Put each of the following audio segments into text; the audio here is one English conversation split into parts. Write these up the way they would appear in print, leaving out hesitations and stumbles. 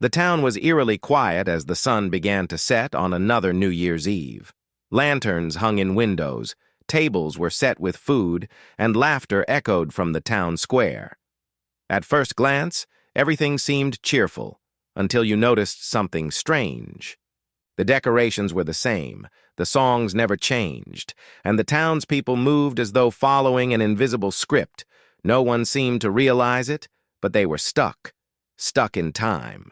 The town was eerily quiet as the sun began to set on another New Year's Eve. Lanterns hung in windows, tables were set with food, and laughter echoed from the town square. At first glance, everything seemed cheerful, until you noticed something strange. The decorations were the same, the songs never changed, and the townspeople moved as though following an invisible script. No one seemed to realize it, but they were stuck in time.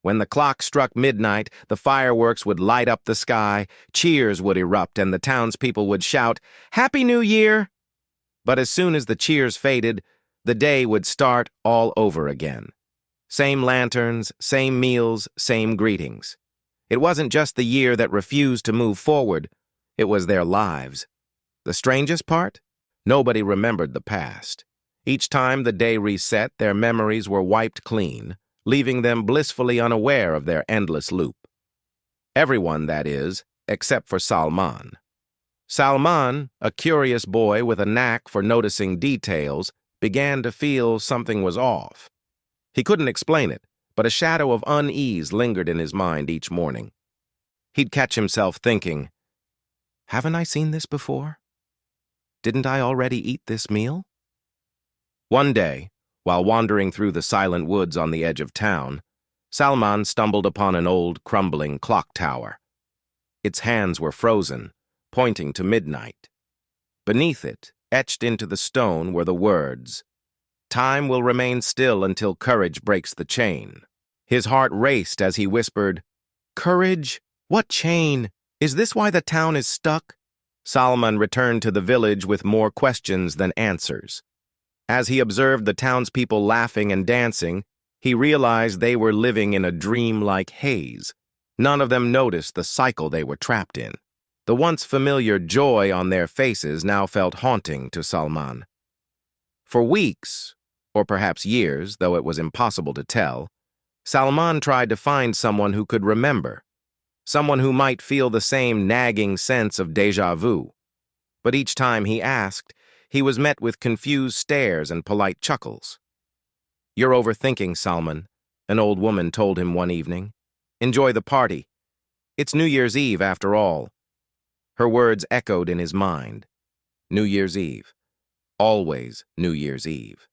When the clock struck midnight, the fireworks would light up the sky, cheers would erupt, and the townspeople would shout, "Happy New Year!" But as soon as the cheers faded, the day would start all over again. Same lanterns, same meals, same greetings. It wasn't just the year that refused to move forward, it was their lives. The strangest part? Nobody remembered the past. Each time the day reset, their memories were wiped clean, leaving them blissfully unaware of their endless loop. Everyone, that is, except for Salman. Salman, a curious boy with a knack for noticing details, began to feel something was off. He couldn't explain it, but a shadow of unease lingered in his mind each morning. He'd catch himself thinking, "Haven't I seen this before? Didn't I already eat this meal?" One day, while wandering through the silent woods on the edge of town, Salman stumbled upon an old, crumbling clock tower. Its hands were frozen, pointing to midnight. Beneath it, etched into the stone, were the words, "Time will remain still until courage breaks the chain." His heart raced as he whispered, "Courage? What chain? Is this why the town is stuck?" Salman returned to the village with more questions than answers. As he observed the townspeople laughing and dancing, he realized they were living in a dream-like haze. None of them noticed the cycle they were trapped in. The once familiar joy on their faces now felt haunting to Salman. For weeks, or perhaps years, though it was impossible to tell, Salman tried to find someone who could remember, someone who might feel the same nagging sense of déjà vu. But each time he asked, he was met with confused stares and polite chuckles. "You're overthinking, Salman," an old woman told him one evening. "Enjoy the party. It's New Year's Eve, after all." Her words echoed in his mind. New Year's Eve. Always New Year's Eve.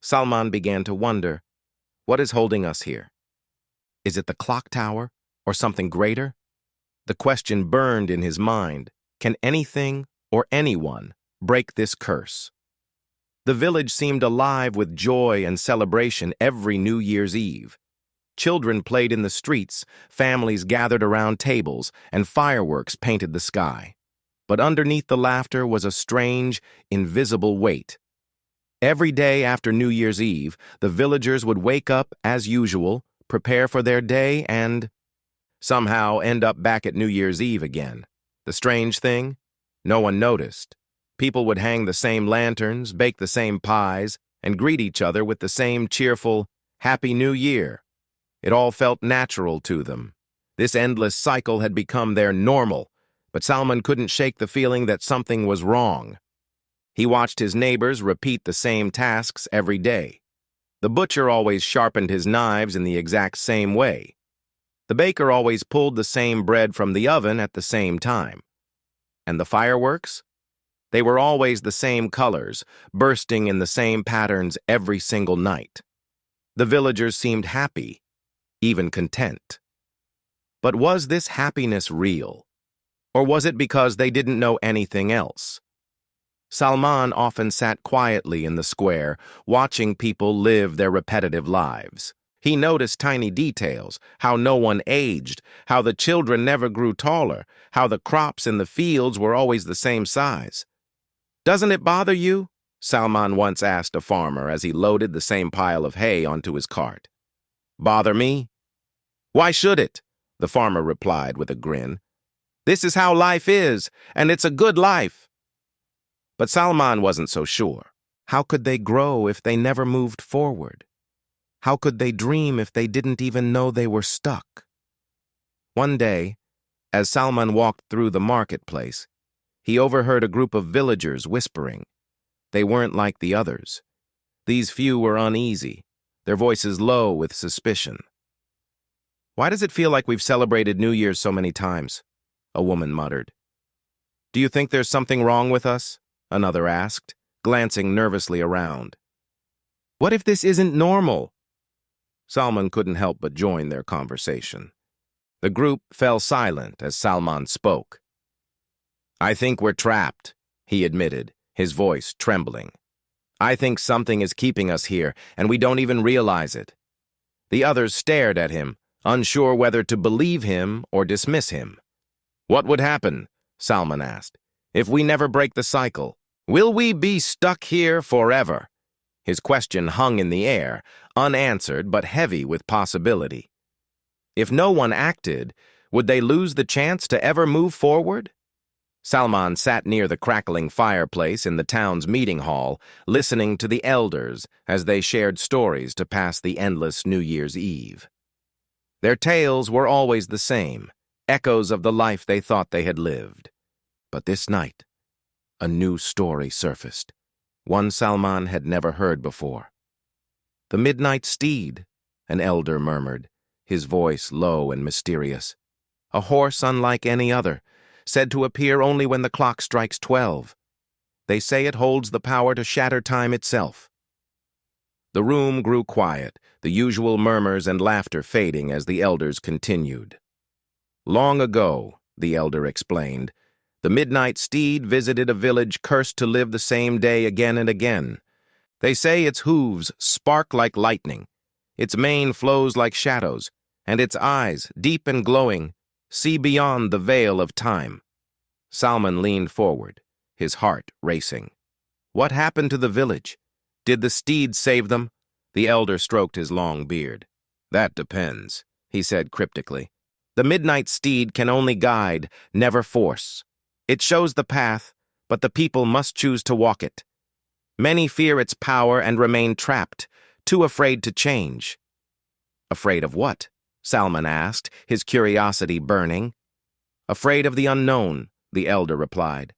Salman began to wonder, what is holding us here? Is it the clock tower, or something greater? The question burned in his mind. Can anything or anyone break this curse? The village seemed alive with joy and celebration every New Year's Eve. Children played in the streets, families gathered around tables, and fireworks painted the sky. But underneath the laughter was a strange, invisible weight. Every day after New Year's Eve, the villagers would wake up as usual, prepare for their day, and somehow end up back at New Year's Eve again. The strange thing? No one noticed. People would hang the same lanterns, bake the same pies, and greet each other with the same cheerful, "Happy New Year." It all felt natural to them. This endless cycle had become their normal, but Salman couldn't shake the feeling that something was wrong. He watched his neighbors repeat the same tasks every day. The butcher always sharpened his knives in the exact same way. The baker always pulled the same bread from the oven at the same time. And the fireworks? They were always the same colors, bursting in the same patterns every single night. The villagers seemed happy, even content. But was this happiness real? Or was it because they didn't know anything else? Salman often sat quietly in the square, watching people live their repetitive lives. He noticed tiny details, how no one aged, how the children never grew taller, how the crops in the fields were always the same size. "Doesn't it bother you?" Salman once asked a farmer as he loaded the same pile of hay onto his cart. "Bother me? Why should it?" the farmer replied with a grin. "This is how life is, and it's a good life." But Salman wasn't so sure. How could they grow if they never moved forward? How could they dream if they didn't even know they were stuck? One day, as Salman walked through the marketplace, he overheard a group of villagers whispering. They weren't like the others. These few were uneasy. their voices low with suspicion. "Why does it feel like we've celebrated New Year's so many times?" a woman muttered. "Do you think there's something wrong with us?" another asked, glancing nervously around. "What if this isn't normal?" Salman couldn't help but join their conversation. The group fell silent as Salman spoke. "I think we're trapped," he admitted, his voice trembling. "I think something is keeping us here, and we don't even realize it." The others stared at him, unsure whether to believe him or dismiss him. "What would happen," Salman asked, "if we never break the cycle? Will we be stuck here forever?" His question hung in the air, unanswered but heavy with possibility. If no one acted, would they lose the chance to ever move forward? Salman sat near the crackling fireplace in the town's meeting hall, listening to the elders as they shared stories to pass the endless New Year's Eve. Their tales were always the same, echoes of the life they thought they had lived. But this night, a new story surfaced, one Salman had never heard before. "The midnight steed," an elder murmured, his voice low and mysterious. "A horse unlike any other, said to appear only when the clock strikes 12. They say it holds the power to shatter time itself." The room grew quiet, the usual murmurs and laughter fading as the elders continued. "Long ago," the elder explained, "the midnight steed visited a village cursed to live the same day again and again. They say its hooves spark like lightning, its mane flows like shadows, and its eyes, deep and glowing, see beyond the veil of time." Salman leaned forward, his heart racing. "What happened to the village? Did the steed save them?" The elder stroked his long beard. "That depends," he said cryptically. "The midnight steed can only guide, never force. It shows the path, but the people must choose to walk it. Many fear its power and remain trapped, too afraid to change." "Afraid of what?" Salman asked, his curiosity burning. "Afraid of the unknown," the elder replied.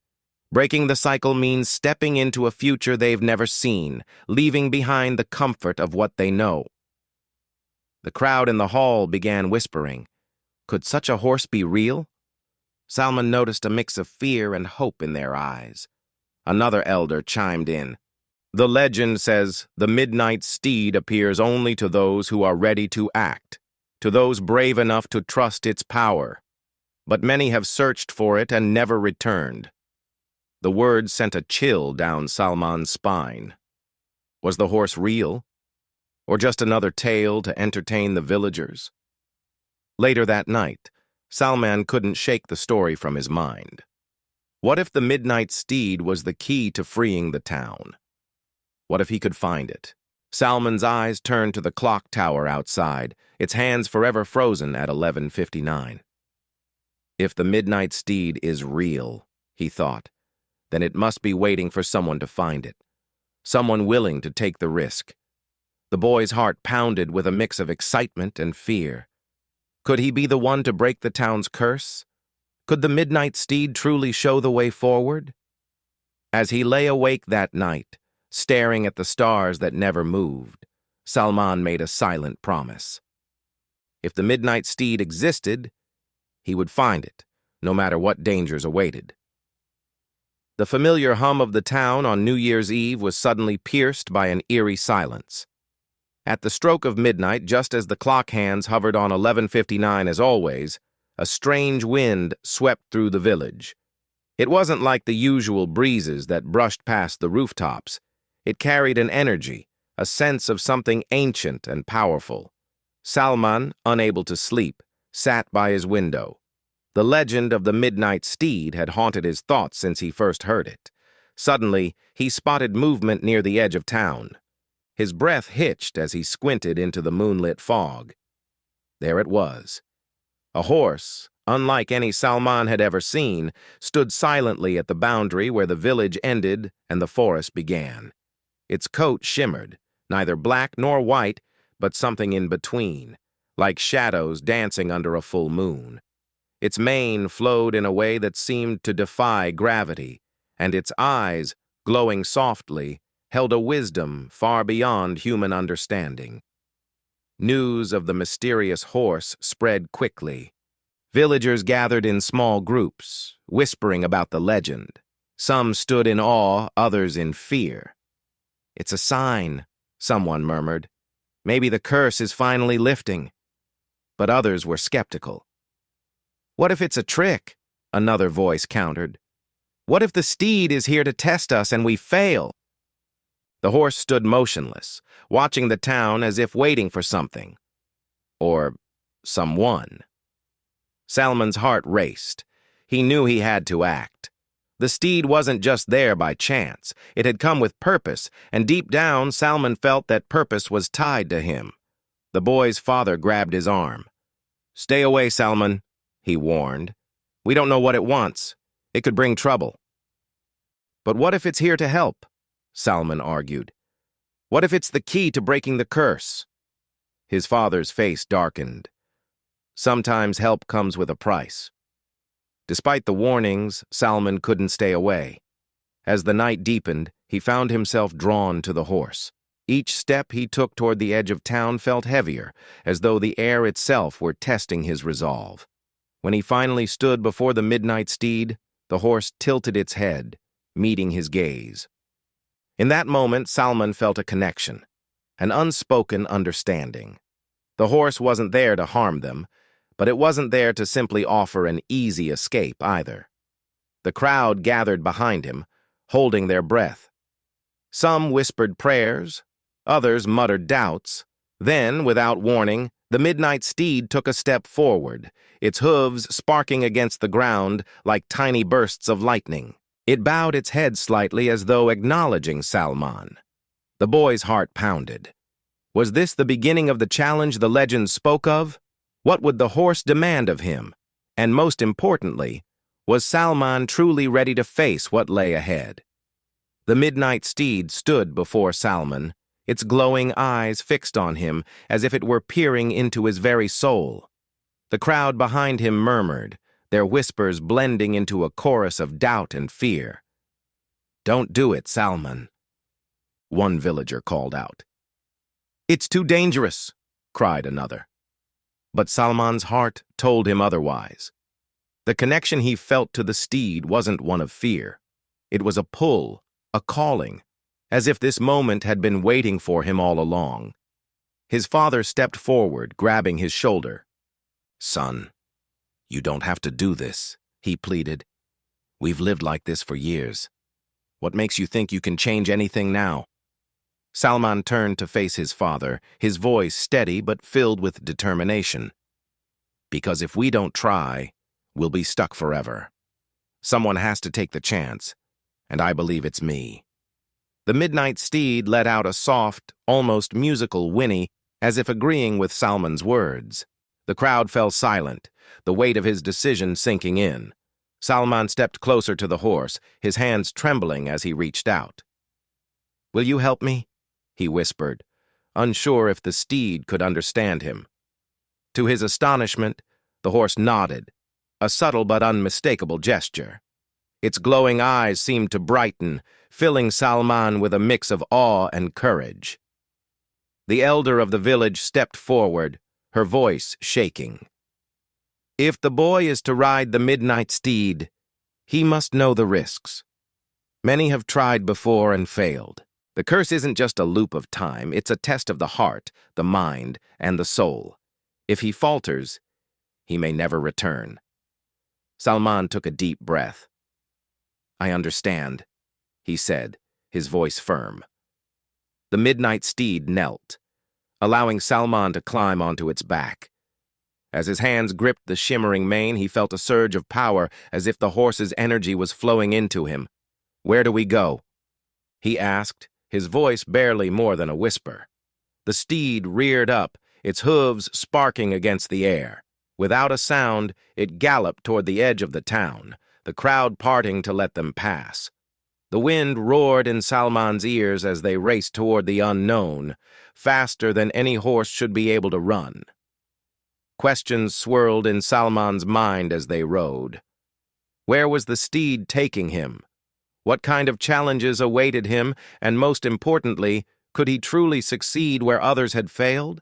"Breaking the cycle means stepping into a future they've never seen, leaving behind the comfort of what they know." The crowd in the hall began whispering. Could such a horse be real? Salman noticed a mix of fear and hope in their eyes. Another elder chimed in. "The legend says the midnight steed appears only to those who are ready to act, to those brave enough to trust its power. But many have searched for it and never returned." The words sent a chill down Salman's spine. Was the horse real? Or just another tale to entertain the villagers? Later that night, Salman couldn't shake the story from his mind. What if the midnight steed was the key to freeing the town? What if he could find it? Salman's eyes turned to the clock tower outside, its hands forever frozen at 11:59. If the midnight steed is real, he thought, then it must be waiting for someone to find it, someone willing to take the risk. The boy's heart pounded with a mix of excitement and fear. Could he be the one to break the town's curse? Could the midnight steed truly show the way forward? As he lay awake that night, staring at the stars that never moved, Salman made a silent promise. If the midnight steed existed, he would find it, no matter what dangers awaited. The familiar hum of the town on New Year's Eve was suddenly pierced by an eerie silence. At the stroke of midnight, just as the clock hands hovered on 11:59 as always, a strange wind swept through the village. It wasn't like the usual breezes that brushed past the rooftops. It carried an energy, a sense of something ancient and powerful. Salman, unable to sleep, sat by his window. The legend of the midnight steed had haunted his thoughts since he first heard it. Suddenly, he spotted movement near the edge of town. His breath hitched as he squinted into the moonlit fog. There it was. A horse, unlike any Salman had ever seen, stood silently at the boundary where the village ended and the forest began. Its coat shimmered, neither black nor white, but something in between, like shadows dancing under a full moon. Its mane flowed in a way that seemed to defy gravity, and its eyes, glowing softly, held a wisdom far beyond human understanding. News of the mysterious horse spread quickly. Villagers gathered in small groups, whispering about the legend. Some stood in awe, others in fear. "It's a sign," someone murmured. "Maybe the curse is finally lifting." But others were skeptical. "What if it's a trick?" another voice countered. "What if the steed is here to test us and we fail?" The horse stood motionless, watching the town as if waiting for something. Or someone. Salman's heart raced. He knew he had to act. The steed wasn't just there by chance. It had come with purpose, and deep down, Salman felt that purpose was tied to him. The boy's father grabbed his arm. "Stay away, Salman," he warned. "We don't know what it wants. It could bring trouble." "But what if it's here to help?" Salman argued. "What if it's the key to breaking the curse?" His father's face darkened. "Sometimes help comes with a price." Despite the warnings, Salman couldn't stay away. As the night deepened, he found himself drawn to the horse. Each step he took toward the edge of town felt heavier, as though the air itself were testing his resolve. When he finally stood before the midnight steed, the horse tilted its head, meeting his gaze. In that moment, Salman felt a connection, an unspoken understanding. The horse wasn't there to harm them, but it wasn't there to simply offer an easy escape either. The crowd gathered behind him, holding their breath. Some whispered prayers, others muttered doubts. Then, without warning, the midnight steed took a step forward, its hooves sparking against the ground like tiny bursts of lightning. It bowed its head slightly as though acknowledging Salman. The boy's heart pounded. Was this the beginning of the challenge the legend spoke of? What would the horse demand of him? And most importantly, was Salman truly ready to face what lay ahead? The midnight steed stood before Salman, its glowing eyes fixed on him as if it were peering into his very soul. The crowd behind him murmured, their whispers blending into a chorus of doubt and fear. "Don't do it, Salman," one villager called out. "It's too dangerous," cried another. But Salman's heart told him otherwise. The connection he felt to the steed wasn't one of fear. It was a pull, a calling, as if this moment had been waiting for him all along. His father stepped forward, grabbing his shoulder. "Son, you don't have to do this," he pleaded. "We've lived like this for years. What makes you think you can change anything now?" Salman turned to face his father, his voice steady but filled with determination. "Because if we don't try, we'll be stuck forever. Someone has to take the chance, and I believe it's me." The midnight steed let out a soft, almost musical whinny, as if agreeing with Salman's words. The crowd fell silent, the weight of his decision sinking in. Salman stepped closer to the horse, his hands trembling as he reached out. "Will you help me?" he whispered, unsure if the steed could understand him. To his astonishment, the horse nodded, a subtle but unmistakable gesture. Its glowing eyes seemed to brighten, filling Salman with a mix of awe and courage. The elder of the village stepped forward, her voice shaking. "If the boy is to ride the midnight steed, he must know the risks. Many have tried before and failed. The curse isn't just a loop of time, it's a test of the heart, the mind, and the soul. If he falters, he may never return." Salman took a deep breath. "I understand," he said, his voice firm. The midnight steed knelt, allowing Salman to climb onto its back. As his hands gripped the shimmering mane, he felt a surge of power as if the horse's energy was flowing into him. "Where do we go?" he asked, his voice barely more than a whisper. The steed reared up, its hooves sparking against the air. Without a sound, it galloped toward the edge of the town, the crowd parting to let them pass. The wind roared in Salman's ears as they raced toward the unknown, faster than any horse should be able to run. Questions swirled in Salman's mind as they rode. Where was the steed taking him? What kind of challenges awaited him, and most importantly, could he truly succeed where others had failed?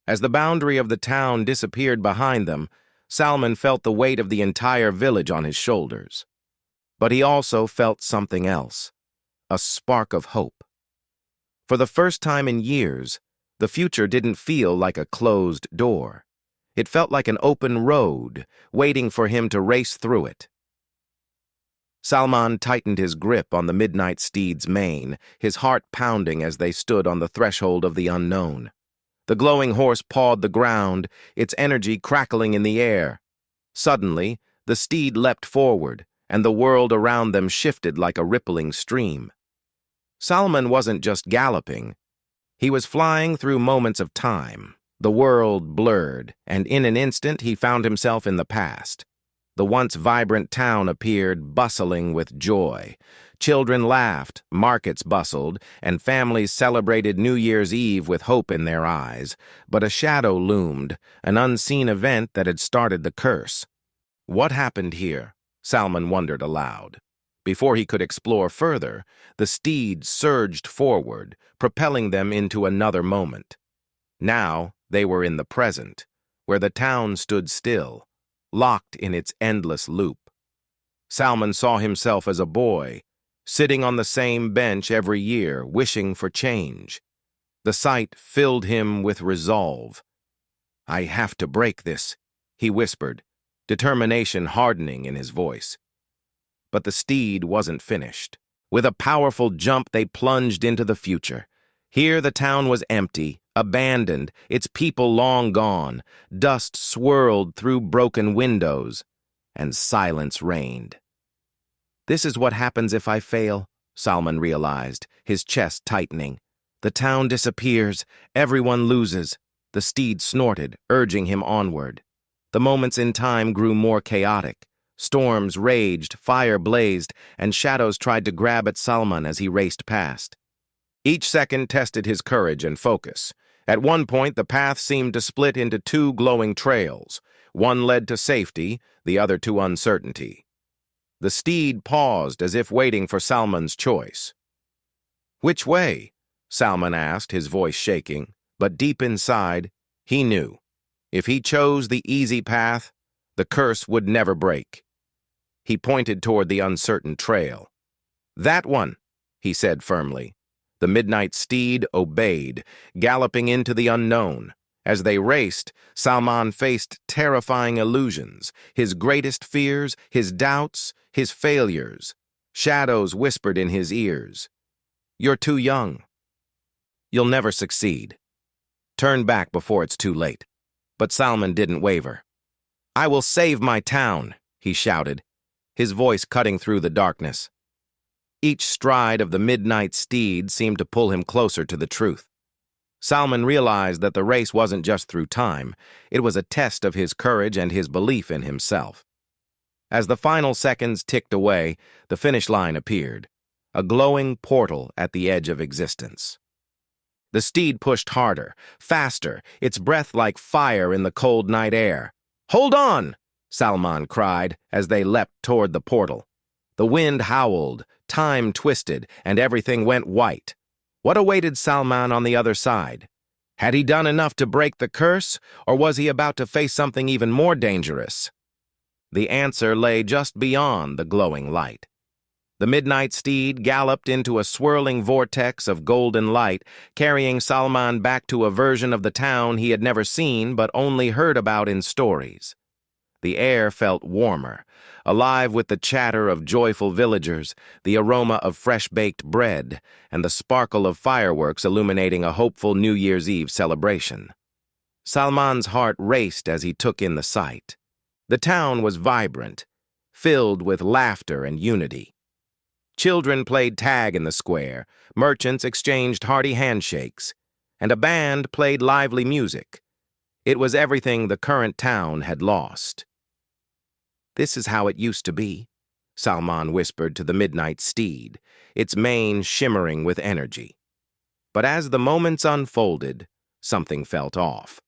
As the boundary of the town disappeared behind them, Salman felt the weight of the entire village on his shoulders. But he also felt something else, a spark of hope. For the first time in years, the future didn't feel like a closed door. It felt like an open road, waiting for him to race through it. Salman tightened his grip on the midnight steed's mane, his heart pounding as they stood on the threshold of the unknown. The glowing horse pawed the ground, its energy crackling in the air. Suddenly, the steed leapt forward, and the world around them shifted like a rippling stream. Salman wasn't just galloping. He was flying through moments of time. The world blurred, and in an instant he found himself in the past. The once vibrant town appeared, bustling with joy. Children laughed, markets bustled, and families celebrated New Year's Eve with hope in their eyes. But a shadow loomed, an unseen event that had started the curse. What happened here? Salman wondered aloud. Before he could explore further, the steed surged forward, propelling them into another moment. Now they were in the present, where the town stood still, locked in its endless loop. Salman saw himself as a boy, sitting on the same bench every year, wishing for change. The sight filled him with resolve. "I have to break this," he whispered, determination hardening in his voice. But the steed wasn't finished. With a powerful jump, they plunged into the future. Here the town was empty, abandoned, its people long gone. Dust swirled through broken windows, and silence reigned. "This is what happens if I fail," Salman realized, his chest tightening. "The town disappears, everyone loses." The steed snorted, urging him onward. The moments in time grew more chaotic. Storms raged, fire blazed, and shadows tried to grab at Salman as he raced past. Each second tested his courage and focus. At one point, the path seemed to split into two glowing trails. One led to safety, the other to uncertainty. The steed paused as if waiting for Salman's choice. "Which way?" Salman asked, his voice shaking. But deep inside, he knew. If he chose the easy path, the curse would never break. He pointed toward the uncertain trail. "That one," he said firmly. The midnight steed obeyed, galloping into the unknown. As they raced, Salman faced terrifying illusions, his greatest fears, his doubts, his failures. Shadows whispered in his ears. "You're too young. You'll never succeed. Turn back before it's too late." But Salman didn't waver. "I will save my town," he shouted, his voice cutting through the darkness. Each stride of the midnight steed seemed to pull him closer to the truth. Salman realized that the race wasn't just through time, it was a test of his courage and his belief in himself. As the final seconds ticked away, the finish line appeared, a glowing portal at the edge of existence. The steed pushed harder, faster, its breath like fire in the cold night air. "Hold on!" Salman cried as they leapt toward the portal. The wind howled, time twisted, and everything went white. What awaited Salman on the other side? Had he done enough to break the curse, or was he about to face something even more dangerous? The answer lay just beyond the glowing light. The midnight steed galloped into a swirling vortex of golden light, carrying Salman back to a version of the town he had never seen but only heard about in stories. The air felt warmer, alive with the chatter of joyful villagers, the aroma of fresh-baked bread, and the sparkle of fireworks illuminating a hopeful New Year's Eve celebration. Salman's heart raced as he took in the sight. The town was vibrant, filled with laughter and unity. Children played tag in the square, merchants exchanged hearty handshakes, and a band played lively music. It was everything the current town had lost. "This is how it used to be," Salman whispered to the midnight steed, its mane shimmering with energy. But as the moments unfolded, something felt off.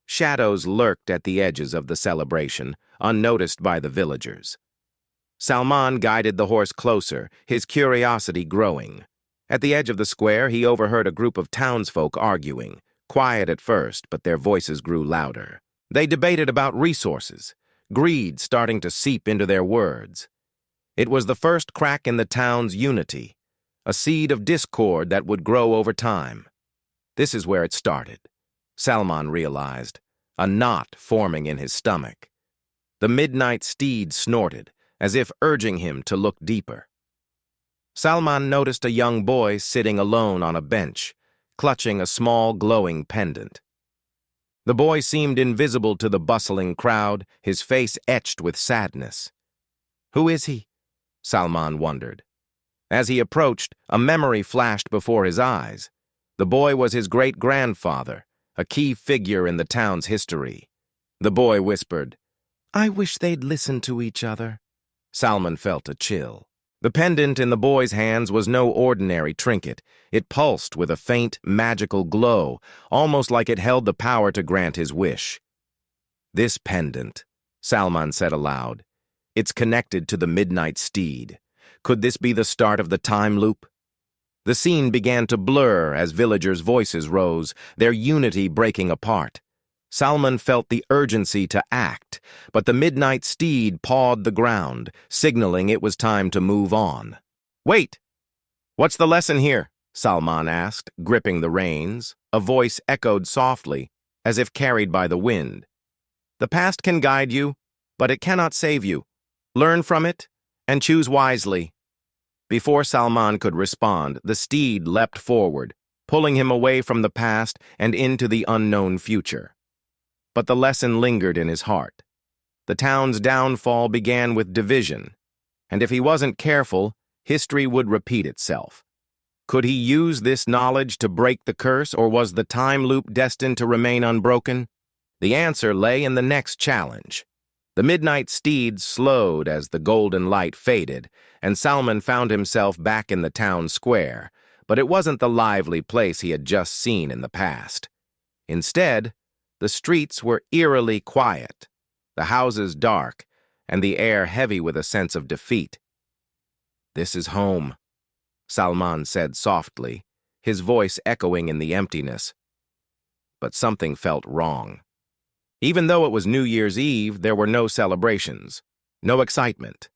Shadows lurked at the edges of the celebration, unnoticed by the villagers. Salman guided the horse closer, his curiosity growing. At the edge of the square, he overheard a group of townsfolk arguing, quiet at first, but their voices grew louder. They debated about resources, greed starting to seep into their words. It was the first crack in the town's unity, a seed of discord that would grow over time. This is where it started, Salman realized, a knot forming in his stomach. The midnight steed snorted, as if urging him to look deeper. Salman noticed a young boy sitting alone on a bench, clutching a small glowing pendant. The boy seemed invisible to the bustling crowd, his face etched with sadness. Who is he? Salman wondered. As he approached, a memory flashed before his eyes. The boy was his great-grandfather, a key figure in the town's history. The boy whispered, "I wish they'd listen to each other." Salman felt a chill. The pendant in the boy's hands was no ordinary trinket. It pulsed with a faint, magical glow, almost like it held the power to grant his wish. "This pendant," Salman said aloud, "it's connected to the midnight steed. Could this be the start of the time loop?" The scene began to blur as villagers' voices rose, their unity breaking apart. Salman felt the urgency to act, but the midnight steed pawed the ground, signaling it was time to move on. "Wait! What's the lesson here?" Salman asked, gripping the reins. A voice echoed softly, as if carried by the wind. "The past can guide you, but it cannot save you. Learn from it, and choose wisely." Before Salman could respond, the steed leapt forward, pulling him away from the past and into the unknown future. But the lesson lingered in his heart. The town's downfall began with division, and if he wasn't careful, history would repeat itself. Could he use this knowledge to break the curse, or was the time loop destined to remain unbroken? The answer lay in the next challenge. The midnight steed slowed as the golden light faded, and Salman found himself back in the town square, but it wasn't the lively place he had just seen in the past. Instead, the streets were eerily quiet, the houses dark, and the air heavy with a sense of defeat. "This is home," Salman said softly, his voice echoing in the emptiness. But something felt wrong. Even though it was New Year's Eve, there were no celebrations, no excitement.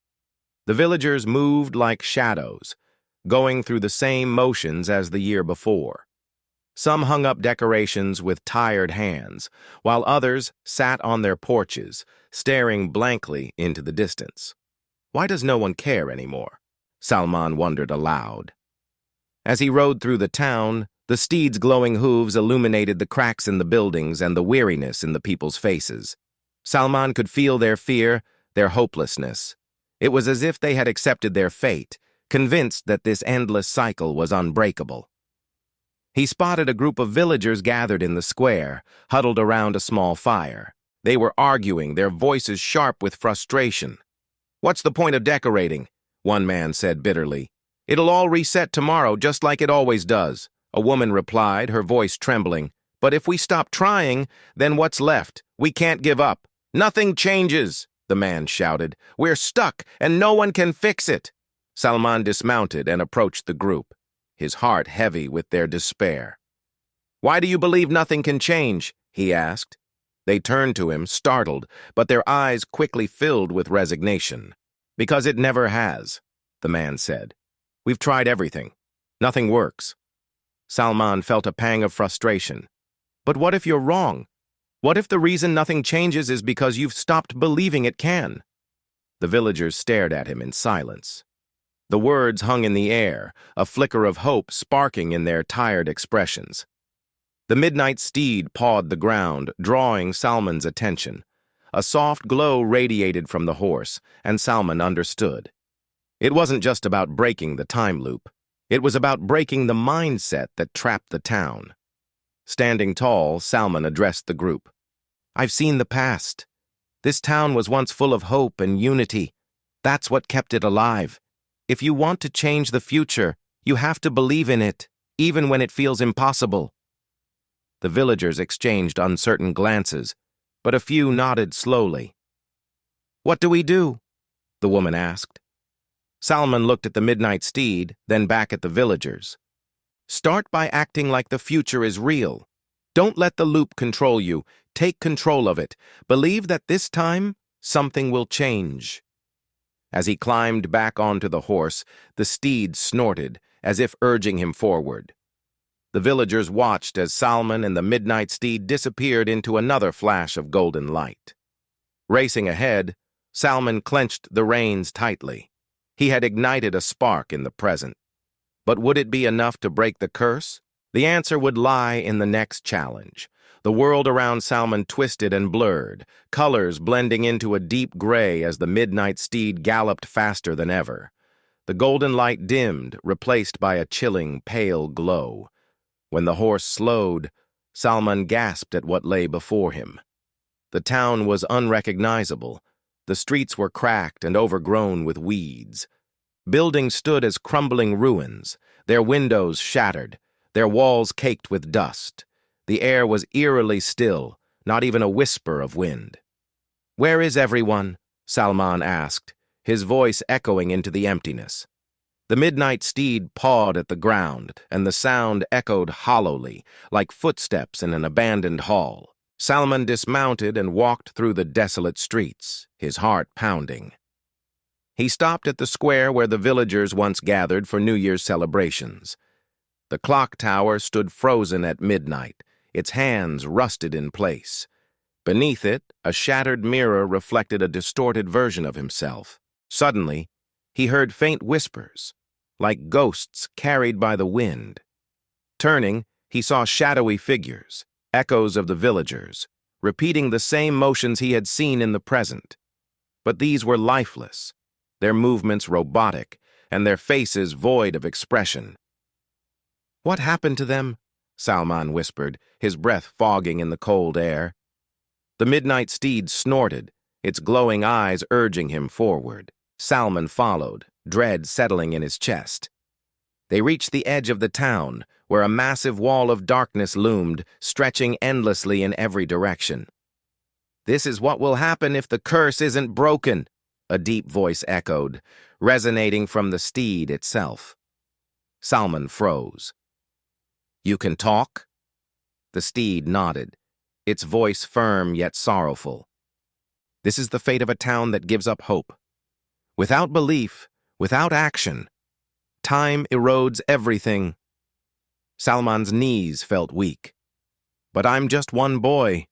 The villagers moved like shadows, going through the same motions as the year before. Some hung up decorations with tired hands, while others sat on their porches, staring blankly into the distance. Why does no one care anymore? Salman wondered aloud. As he rode through the town, the steed's glowing hooves illuminated the cracks in the buildings and the weariness in the people's faces. Salman could feel their fear, their hopelessness. It was as if they had accepted their fate, convinced that this endless cycle was unbreakable. He spotted a group of villagers gathered in the square, huddled around a small fire. They were arguing, their voices sharp with frustration. "What's the point of decorating?" one man said bitterly. "It'll all reset tomorrow, just like it always does." A woman replied, her voice trembling. "But if we stop trying, then what's left? We can't give up." "Nothing changes," the man shouted. "We're stuck, and no one can fix it." Salman dismounted and approached the group, his heart heavy with their despair. "Why do you believe nothing can change?" he asked. They turned to him, startled, but their eyes quickly filled with resignation. "Because it never has," the man said. "We've tried everything. Nothing works." Salman felt a pang of frustration. "But what if you're wrong? What if the reason nothing changes is because you've stopped believing it can?" The villagers stared at him in silence. The words hung in the air, a flicker of hope sparking in their tired expressions. The midnight steed pawed the ground, drawing Salman's attention. A soft glow radiated from the horse, and Salman understood. It wasn't just about breaking the time loop. It was about breaking the mindset that trapped the town. Standing tall, Salman addressed the group. "I've seen the past. This town was once full of hope and unity. That's what kept it alive. If you want to change the future, you have to believe in it, even when it feels impossible." The villagers exchanged uncertain glances, but a few nodded slowly. "What do we do?" the woman asked. Salman looked at the midnight steed, then back at the villagers. "Start by acting like the future is real. Don't let the loop control you. Take control of it. Believe that this time, something will change. As he climbed back onto the horse, the steed snorted, as if urging him forward. The villagers watched as Salman and the midnight steed disappeared into another flash of golden light. Racing ahead, Salman clenched the reins tightly. He had ignited a spark in the present. But would it be enough to break the curse? The answer would lie in the next challenge. The world around Salman twisted and blurred, colors blending into a deep gray as the midnight steed galloped faster than ever. The golden light dimmed, replaced by a chilling, pale glow. When the horse slowed, Salman gasped at what lay before him. The town was unrecognizable. The streets were cracked and overgrown with weeds. Buildings stood as crumbling ruins, their windows shattered, their walls caked with dust. The air was eerily still, not even a whisper of wind. "Where is everyone?" Salman asked, his voice echoing into the emptiness. The midnight steed pawed at the ground, and the sound echoed hollowly, like footsteps in an abandoned hall. Salman dismounted and walked through the desolate streets, his heart pounding. He stopped at the square where the villagers once gathered for New Year's celebrations. The clock tower stood frozen at midnight, its hands rusted in place. Beneath it, a shattered mirror reflected a distorted version of himself. Suddenly, he heard faint whispers, like ghosts carried by the wind. Turning, he saw shadowy figures, echoes of the villagers, repeating the same motions he had seen in the present. But these were lifeless, their movements robotic, and their faces void of expression. "What happened to them?" Salman whispered, his breath fogging in the cold air. The midnight steed snorted, its glowing eyes urging him forward. Salman followed, dread settling in his chest. They reached the edge of the town, where a massive wall of darkness loomed, stretching endlessly in every direction. "This is what will happen if the curse isn't broken," a deep voice echoed, resonating from the steed itself. Salman froze. "You can talk?" The steed nodded, its voice firm yet sorrowful. "This is the fate of a town that gives up hope. Without belief, without action, time erodes everything." Salman's knees felt weak. "But I'm just one boy.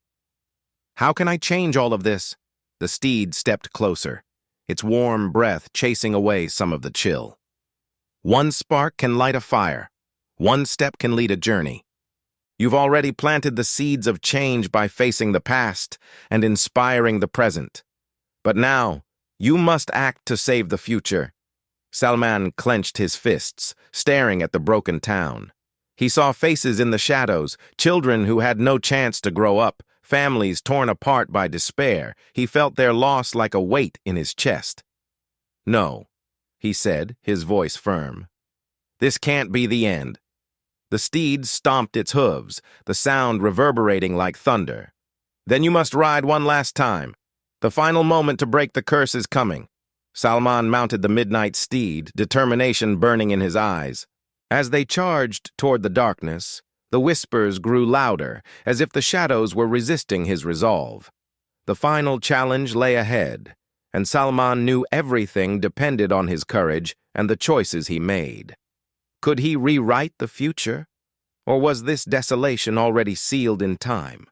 How can I change all of this?" The steed stepped closer, its warm breath chasing away some of the chill. "One spark can light a fire. One step can lead a journey. You've already planted the seeds of change by facing the past and inspiring the present. But now, you must act to save the future." Salman clenched his fists, staring at the broken town. He saw faces in the shadows, children who had no chance to grow up, families torn apart by despair. He felt their loss like a weight in his chest. "No," he said, his voice firm. "This can't be the end." The steed stomped its hooves, the sound reverberating like thunder. "Then you must ride one last time. The final moment to break the curse is coming." Salman mounted the midnight steed, determination burning in his eyes. As they charged toward the darkness, the whispers grew louder, as if the shadows were resisting his resolve. The final challenge lay ahead, and Salman knew everything depended on his courage and the choices he made. Could he rewrite the future, or was this desolation already sealed in time?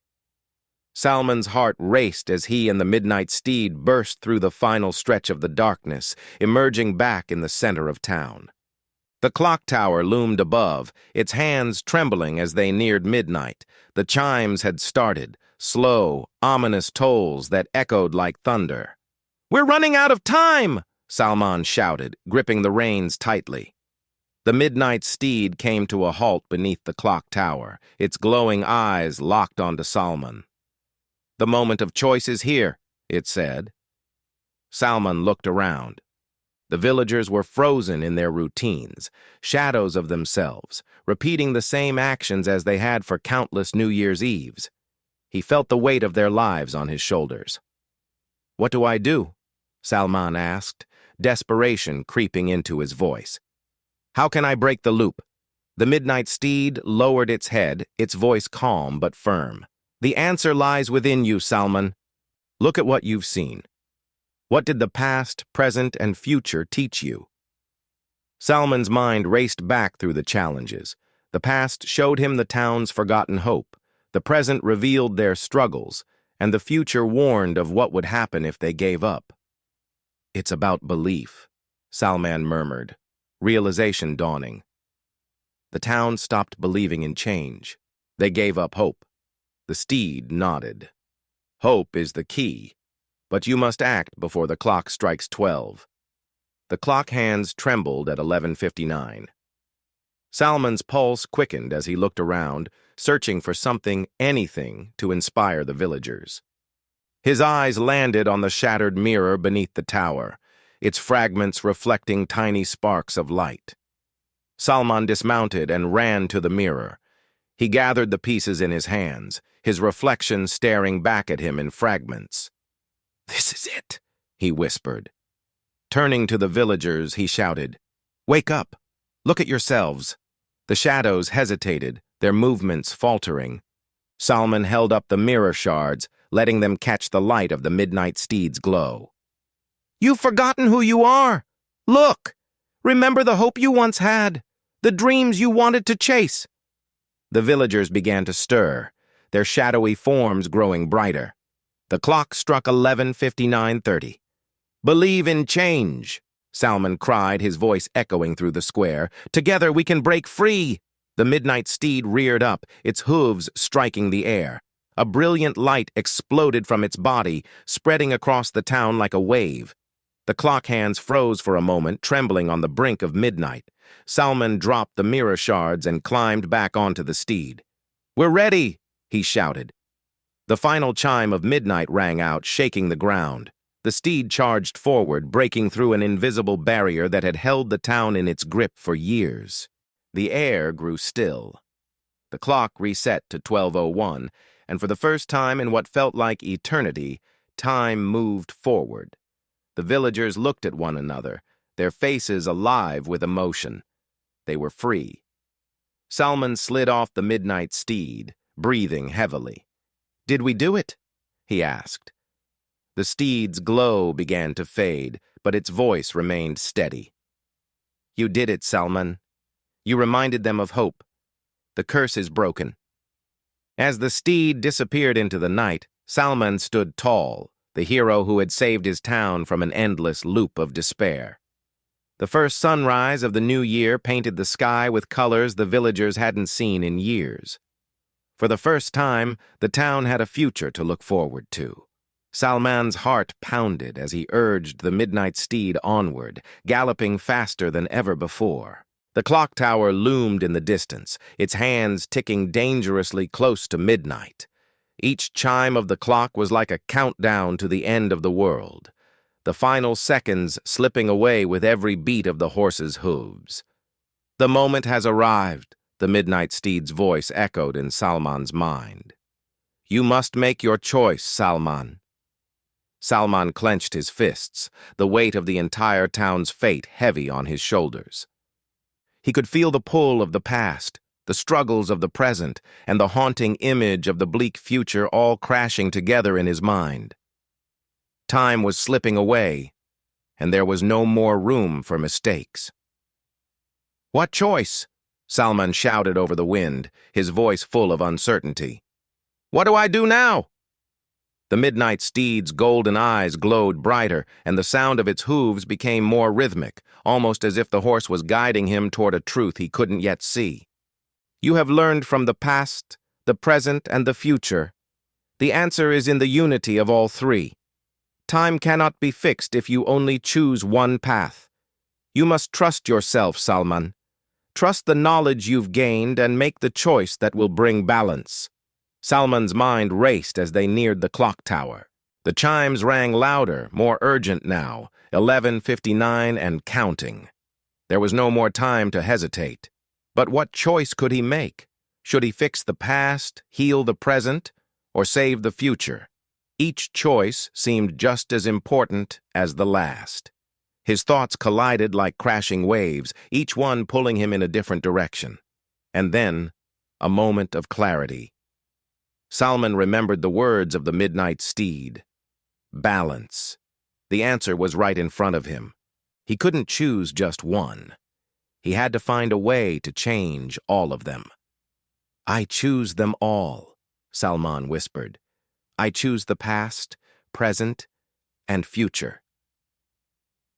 Salman's heart raced as he and the midnight steed burst through the final stretch of the darkness, emerging back in the center of town. The clock tower loomed above, its hands trembling as they neared midnight. The chimes had started, slow, ominous tolls that echoed like thunder. "We're running out of time!" Salman shouted, gripping the reins tightly. The midnight steed came to a halt beneath the clock tower, its glowing eyes locked onto Salman. "The moment of choice is here," it said. Salman looked around. The villagers were frozen in their routines, shadows of themselves, repeating the same actions as they had for countless New Year's Eves. He felt the weight of their lives on his shoulders. "What do I do?" Salman asked, desperation creeping into his voice. "How can I break the loop?" The midnight steed lowered its head, its voice calm but firm. The answer lies within you, Salman. Look at what you've seen. What did the past, present, and future teach you? Salman's mind raced back through the challenges. The past showed him the town's forgotten hope. The present revealed their struggles, and the future warned of what would happen if they gave up. It's about belief, Salman murmured, realization dawning. The town stopped believing in change. They gave up hope. The steed nodded. Hope is the key, but you must act before the clock strikes 12. The clock hands trembled at 11:59. Salman's pulse quickened as he looked around, searching for something, anything, to inspire the villagers. His eyes landed on the shattered mirror beneath the tower, its fragments reflecting tiny sparks of light. Salman dismounted and ran to the mirror. He gathered the pieces in his hands, his reflection staring back at him in fragments. "This is it," he whispered. Turning to the villagers, he shouted, "Wake up! Look at yourselves!" The shadows hesitated, their movements faltering. Salman held up the mirror shards, letting them catch the light of the midnight steed's glow. "You've forgotten who you are! Look! Remember the hope you once had, the dreams you wanted to chase." The villagers began to stir, their shadowy forms growing brighter. The clock struck 11:59:30. "Believe in change," Salman cried, his voice echoing through the square. "Together we can break free." The midnight steed reared up, its hooves striking the air. A brilliant light exploded from its body, spreading across the town like a wave. The clock hands froze for a moment, trembling on the brink of midnight. Salman dropped the mirror shards and climbed back onto the steed. "We're ready," he shouted. The final chime of midnight rang out, shaking the ground. The steed charged forward, breaking through an invisible barrier that had held the town in its grip for years. The air grew still. The clock reset to 12:01, and for the first time in what felt like eternity, time moved forward. The villagers looked at one another, their faces alive with emotion. They were free. Salman slid off the midnight steed, breathing heavily. "Did we do it?" he asked. The steed's glow began to fade, but its voice remained steady. "You did it, Salman. You reminded them of hope. The curse is broken." As the steed disappeared into the night, Salman stood tall, the hero who had saved his town from an endless loop of despair. The first sunrise of the new year painted the sky with colors the villagers hadn't seen in years. For the first time, the town had a future to look forward to. Salman's heart pounded as he urged the midnight steed onward, galloping faster than ever before. The clock tower loomed in the distance, its hands ticking dangerously close to midnight. Each chime of the clock was like a countdown to the end of the world, the final seconds slipping away with every beat of the horse's hooves. "The moment has arrived," the midnight steed's voice echoed in Salman's mind. "You must make your choice, Salman." Salman clenched his fists, the weight of the entire town's fate heavy on his shoulders. He could feel the pull of the past, the struggles of the present, and the haunting image of the bleak future all crashing together in his mind. Time was slipping away, and there was no more room for mistakes. "What choice?" Salman shouted over the wind, his voice full of uncertainty. "What do I do now?" The midnight steed's golden eyes glowed brighter, and the sound of its hooves became more rhythmic, almost as if the horse was guiding him toward a truth he couldn't yet see. "You have learned from the past, the present, and the future. The answer is in the unity of all three. Time cannot be fixed if you only choose one path. You must trust yourself, Salman. Trust the knowledge you've gained and make the choice that will bring balance." Salman's mind raced as they neared the clock tower. The chimes rang louder, more urgent now, 11:59 and counting. There was no more time to hesitate. But what choice could he make? Should he fix the past, heal the present, or save the future? Each choice seemed just as important as the last. His thoughts collided like crashing waves, each one pulling him in a different direction. And then, a moment of clarity. Salman remembered the words of the midnight steed. Balance. The answer was right in front of him. He couldn't choose just one. He had to find a way to change all of them. I choose them all, Salman whispered. I choose the past, present, and future.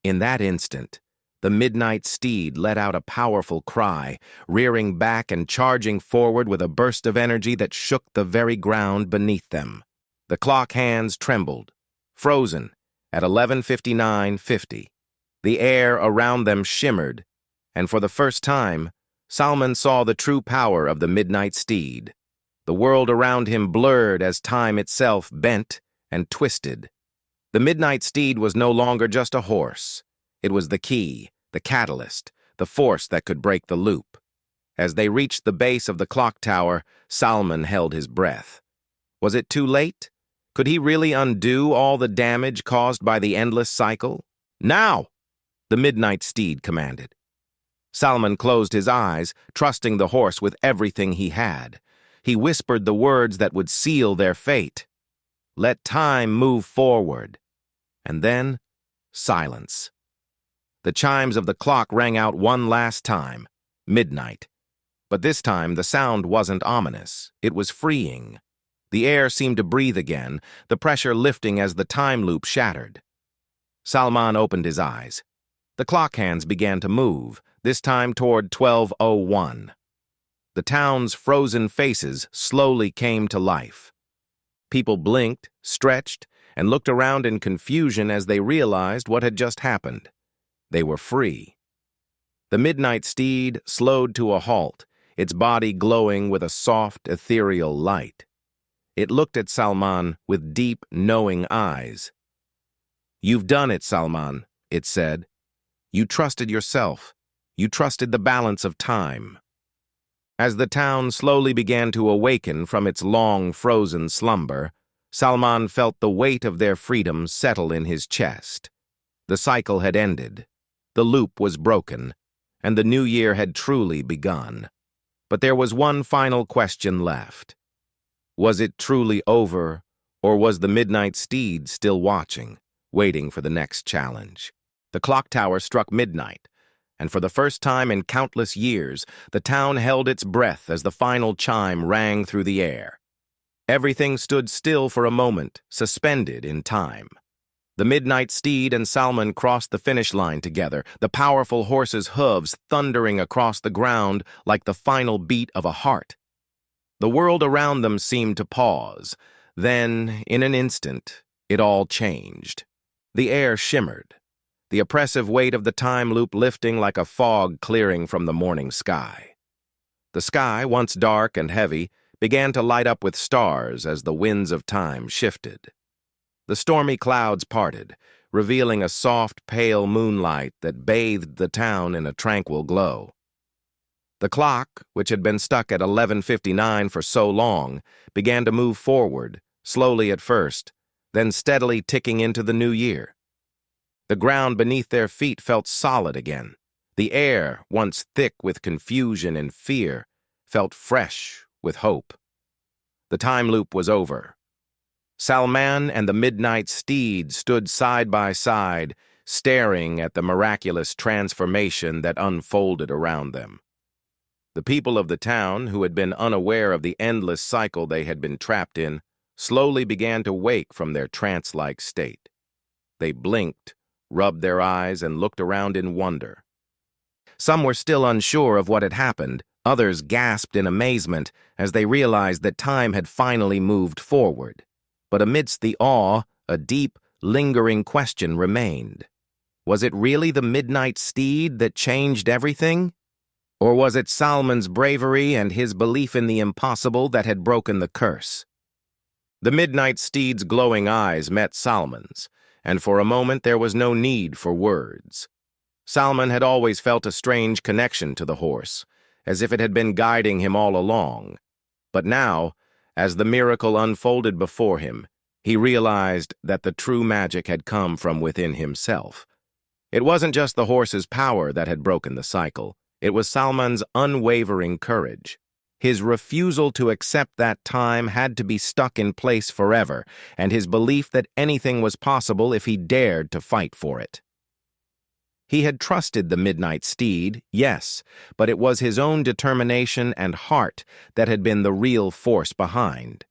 In that instant, the midnight steed let out a powerful cry, rearing back and charging forward with a burst of energy that shook the very ground beneath them. The clock hands trembled, frozen, at 11:59:50. The air around them shimmered, and for the first time, Salman saw the true power of the midnight steed. The world around him blurred as time itself bent and twisted. The midnight steed was no longer just a horse. It was the key, the catalyst, the force that could break the loop. As they reached the base of the clock tower, Salman held his breath. Was it too late? Could he really undo all the damage caused by the endless cycle? Now! The midnight steed commanded. Salman closed his eyes, trusting the horse with everything he had. He whispered the words that would seal their fate. Let time move forward. And then, silence. The chimes of the clock rang out one last time, midnight. But this time the sound wasn't ominous. It was freeing. The air seemed to breathe again, the pressure lifting as the time loop shattered. Salman opened his eyes. The clock hands began to move, this time toward 12:01. The town's frozen faces slowly came to life. People blinked, stretched, and looked around in confusion as they realized what had just happened. They were free. The midnight steed slowed to a halt, its body glowing with a soft, ethereal light. It looked at Salman with deep, knowing eyes. "You've done it, Salman," it said. "You trusted yourself. You trusted the balance of time." As the town slowly began to awaken from its long, frozen slumber, Salman felt the weight of their freedom settle in his chest. The cycle had ended. The loop was broken, and the new year had truly begun. But there was one final question left. Was it truly over, or was the midnight steed still watching, waiting for the next challenge? The clock tower struck midnight, and for the first time in countless years, the town held its breath as the final chime rang through the air. Everything stood still for a moment, suspended in time. The midnight steed and Salman crossed the finish line together, the powerful horse's hooves thundering across the ground like the final beat of a heart. The world around them seemed to pause. Then, in an instant, it all changed. The air shimmered, the oppressive weight of the time loop lifting like a fog clearing from the morning sky. The sky, once dark and heavy, began to light up with stars as the winds of time shifted. The stormy clouds parted, revealing a soft, pale moonlight that bathed the town in a tranquil glow. The clock, which had been stuck at 11:59 for so long, began to move forward, slowly at first, then steadily ticking into the new year. The ground beneath their feet felt solid again. The air, once thick with confusion and fear, felt fresh with hope. The time loop was over. Salman and the midnight steed stood side by side, staring at the miraculous transformation that unfolded around them. The people of the town, who had been unaware of the endless cycle they had been trapped in, slowly began to wake from their trance-like state. They blinked, rubbed their eyes, and looked around in wonder. Some were still unsure of what had happened. Others gasped in amazement as they realized that time had finally moved forward. But amidst the awe, a deep, lingering question remained. Was it really the midnight steed that changed everything? Or was it Salman's bravery and his belief in the impossible that had broken the curse? The midnight steed's glowing eyes met Salman's, and for a moment there was no need for words. Salman had always felt a strange connection to the horse, as if it had been guiding him all along. But now, as the miracle unfolded before him, he realized that the true magic had come from within himself. It wasn't just the horse's power that had broken the cycle. It was Salman's unwavering courage. His refusal to accept that time had to be stuck in place forever, and his belief that anything was possible if he dared to fight for it. He had trusted the midnight steed, yes, but it was his own determination and heart that had been the real force behind.